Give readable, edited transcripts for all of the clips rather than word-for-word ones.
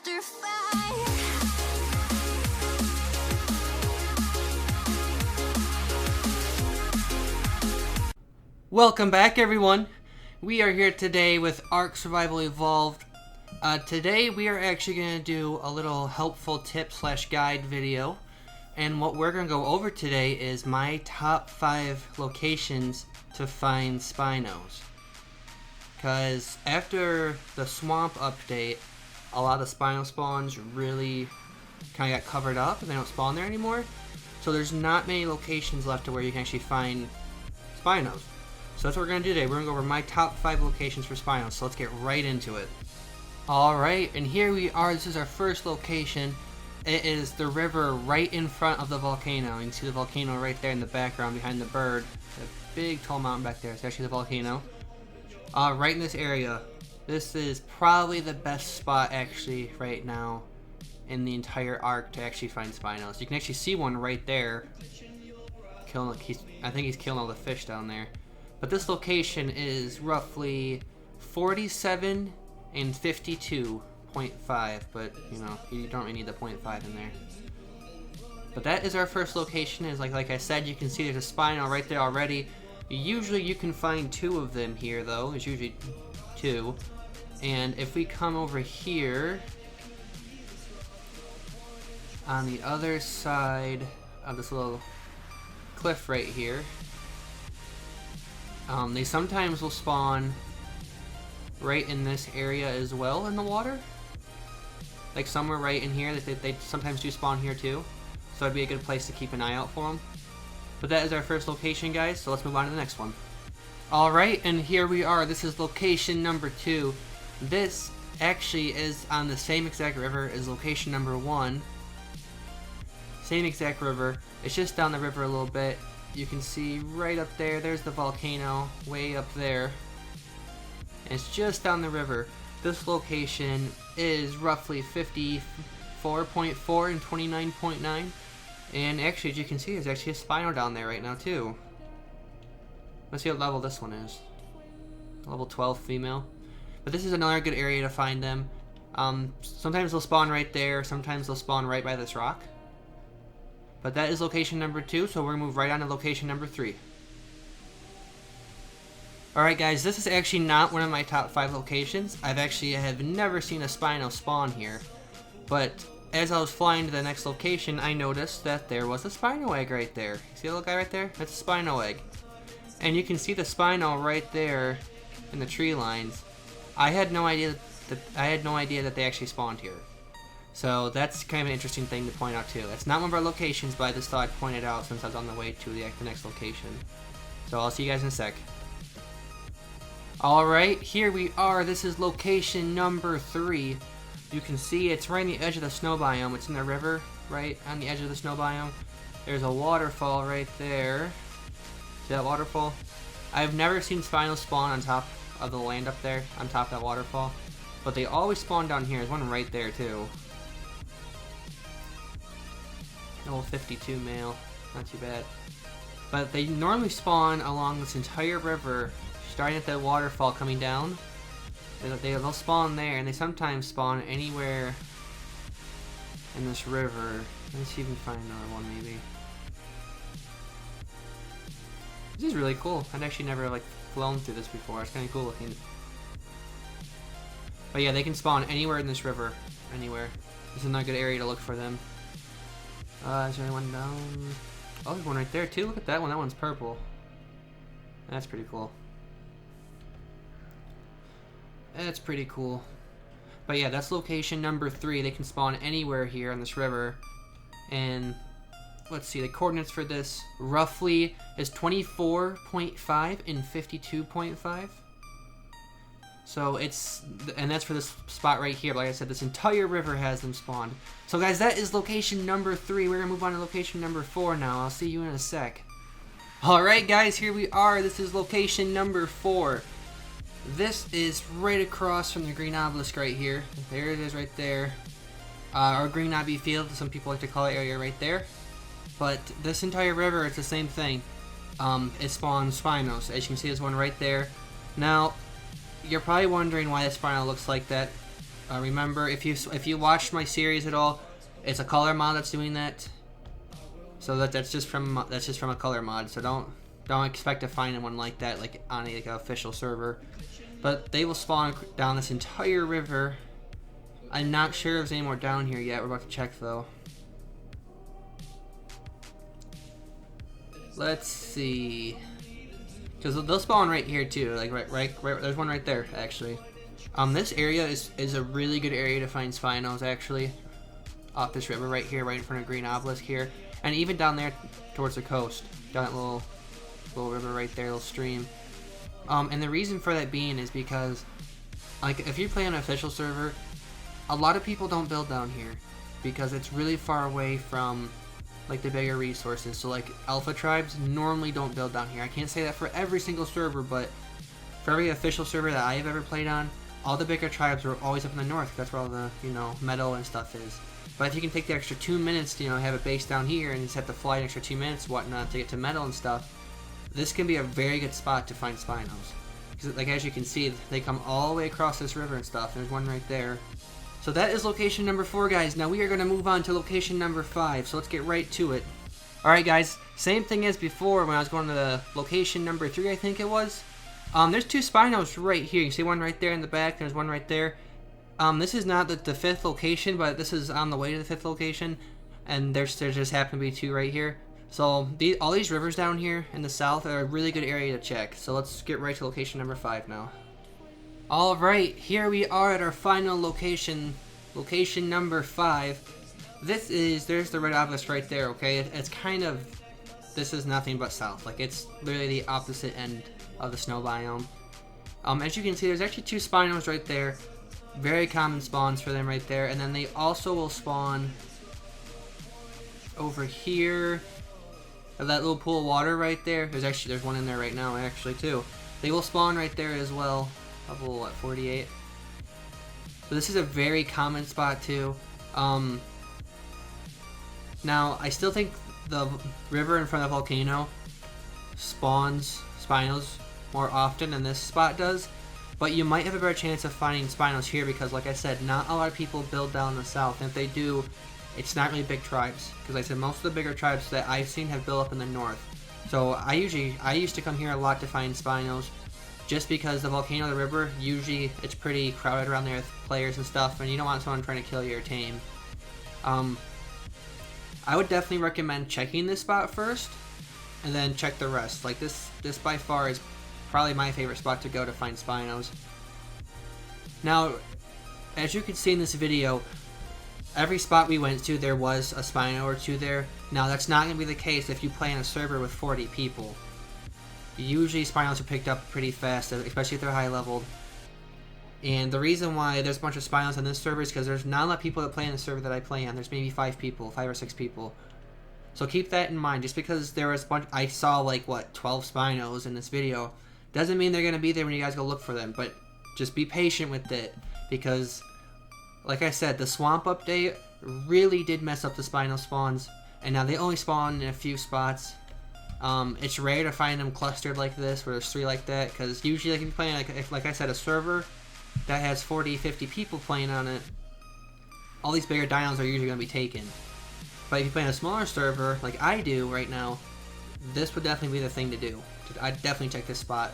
after five. Welcome back, everyone. We are here today with Ark Survival Evolved. Today we are actually going to do a little helpful tip / guide video. And what we're going to go over today is my top 5 locations to find Spinos. Because after the swamp update, a lot of Spino spawns really kind of got covered up and they don't spawn there anymore. So there's not many locations left to where you can actually find Spinos. So that's what we're going to do today. We're going to go over my top 5 locations for Spinos. So let's get right into it. Alright, and here we are. This is our first location. It is the river right in front of the volcano. You can see the volcano right there in the background behind the bird. A big tall mountain back there. It's actually the volcano. Right in this area. This is probably the best spot actually right now in the entire Ark to actually find Spinos. You can actually see one right there. I think he's killing all the fish down there. But this location is roughly 47 and 52.5, but you know, you don't really need the 0.5 in there. But that is our first location. Is like I said, you can see there's a Spino right there already. Usually you can find 2 of them here though. There's usually 2. And if we come over here on the other side of this little cliff right here, they sometimes will spawn right in this area as well in the water. Like somewhere right in here. They sometimes do spawn here too. So it'd be a good place to keep an eye out for them. But that is our first location, guys. So let's move on to the next one. Alright, and here we are. This is location number 2. This actually is on the same exact river as location number 1. Same exact river. It's just down the river a little bit. You can see right up there, there's the volcano, way up there. And it's just down the river. This location is roughly 54.4 and 29.9. And actually, as you can see, there's actually a Spino down there right now too. Let's see what level this one is. Level 12 female. But this is another good area to find them. Sometimes they'll spawn right there, sometimes they'll spawn right by this rock. But that is location number 2, so we're going to move right on to location number 3. Alright guys, this is actually not one of my top 5 locations. I have never seen a Spino spawn here. But as I was flying to the next location, I noticed that there was a Spino egg right there. See the little guy right there? That's a Spino egg. And you can see the Spino right there in the tree lines. I had no idea that they actually spawned here. So that's kind of an interesting thing to point out too. It's not one of our locations, but I just thought I'd point it out since I was on the way to the next location. So I'll see you guys in a sec. Alright, here we are. This is location number 3. You can see it's right on the edge of the snow biome. It's in the river, right on the edge of the snow biome. There's a waterfall right there. See that waterfall? I've never seen Spinos spawn on top of the land up there, on top of that waterfall. But they always spawn down here. There's one right there too. Level 52 male, not too bad. But they normally spawn along this entire river, starting at the waterfall coming down. They'll spawn there, and they sometimes spawn anywhere in this river. Let's see if we can find another one maybe. This is really cool. I've actually never flown through this before. It's kind of cool looking. But yeah, they can spawn anywhere in this river. Anywhere. This is another good area to look for them. Is there anyone down? Oh, there's one right there too. Look at that one. That one's purple. That's pretty cool. That's pretty cool. But yeah, that's location number 3. They can spawn anywhere here on this river. And let's see, the coordinates for this roughly is 24.5 and 52.5. So and that's for this spot right here. Like I said, this entire river has them spawned. So guys, that is location number 3. We're gonna move on to location number 4 now. I'll see you in a sec. Alright guys, here we are. This is location number 4. This is right across from the green obelisk right here. There it is right there. Or green obby field, some people like to call it area right there. But this entire river, it's the same thing. It spawns Spinos. As you can see, there's one right there. Now, you're probably wondering why the Spino looks like that. Remember, if you watched my series at all, it's a color mod that's doing that. So that's just from a color mod. So don't expect to find one like that like on an official server. But they will spawn down this entire river. I'm not sure if there's any more down here yet. We're about to check though. Let's see. Because they'll spawn right here too. Like right. There's one right there actually. This area is a really good area to find Spinos actually. Off this river right here, right in front of Green Obelisk here, and even down there towards the coast, down that little river right there, little stream. And the reason for that being is because, like, if you play on an official server, a lot of people don't build down here because it's really far away from like the bigger resources. So like alpha tribes normally don't build down here. I can't say that for every single server, but for every official server that I have ever played on, all the bigger tribes are always up in the north. That's where all the metal and stuff is. But if you can take the extra 2 minutes to have a base down here and just have to fly an extra 2 minutes, whatnot, to get to metal and stuff, this can be a very good spot to find Spinos. Because, like, as you can see, they come all the way across this river and stuff. There's one right there. So that is location number 4, guys. Now we are going to move on to location number 5. So let's get right to it. Alright, guys. Same thing as before when I was going to the location number 3, I think it was. There's 2 Spinos right here. You see one right there in the back. There's one right there. This is not the 5th location, but this is on the way to the 5th location. And there just happen to be 2 right here. So all these rivers down here in the south are a really good area to check. So let's get right to location number 5 now. Alright, here we are at our final location. Location number 5. There's the red obelisk right there, okay? It's kind of, this is nothing but south. Like, it's literally the opposite end of the snow biome. As you can see, there's actually 2 Spinos right there. Very common spawns for them right there. And then they also will spawn over here. That little pool of water right there. There's one in there right now actually too. They will spawn right there as well. Level what, 48. So this is a very common spot too. Now I still think the river in front of the volcano spawns Spinos more often than this spot does. But you might have a better chance of finding Spinos here because, like I said, not a lot of people build down the south. And if they do, it's not really big tribes. Because like I said, most of the bigger tribes that I've seen have built up in the north. So I used to come here a lot to find Spinos. Just because the volcano, the river, usually it's pretty crowded around there with players and stuff. And you don't want someone trying to kill your tame. I would definitely recommend checking this spot first. And then check the rest. Like this by far is probably my favorite spot to go to find Spinos. Now, as you can see in this video, every spot we went to there was a Spino or 2 there. Now that's not going to be the case if you play on a server with 40 people. Usually Spinos are picked up pretty fast, especially if they're high leveled. And the reason why there's a bunch of Spinos on this server is because there's not a lot of people that play on the server that I play on. There's maybe 5 or 6 people. So keep that in mind. Just because there was a bunch, I saw like what, 12 Spinos in this video, doesn't mean they're going to be there when you guys go look for them, but just be patient with it, because, like I said, the swamp update really did mess up the Spino spawns, and now they only spawn in a few spots. It's rare to find them clustered like this, where there's 3 like that, because usually like, if you're playing, like I said, a server that has 40, 50 people playing on it, all these bigger dinos are usually going to be taken. But if you play on a smaller server, like I do right now, this would definitely be the thing to do. I'd definitely check this spot.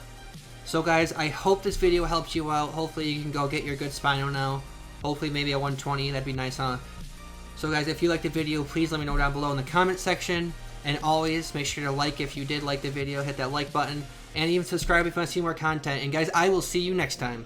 So guys, I hope this video helps you out. Hopefully you can go get your good Spino now. Hopefully maybe a 120, that'd be nice, huh? So guys, if you liked the video, please let me know down below in the comment section. And always, make sure to like if you did like the video, hit that like button. And even subscribe if you want to see more content. And guys, I will see you next time.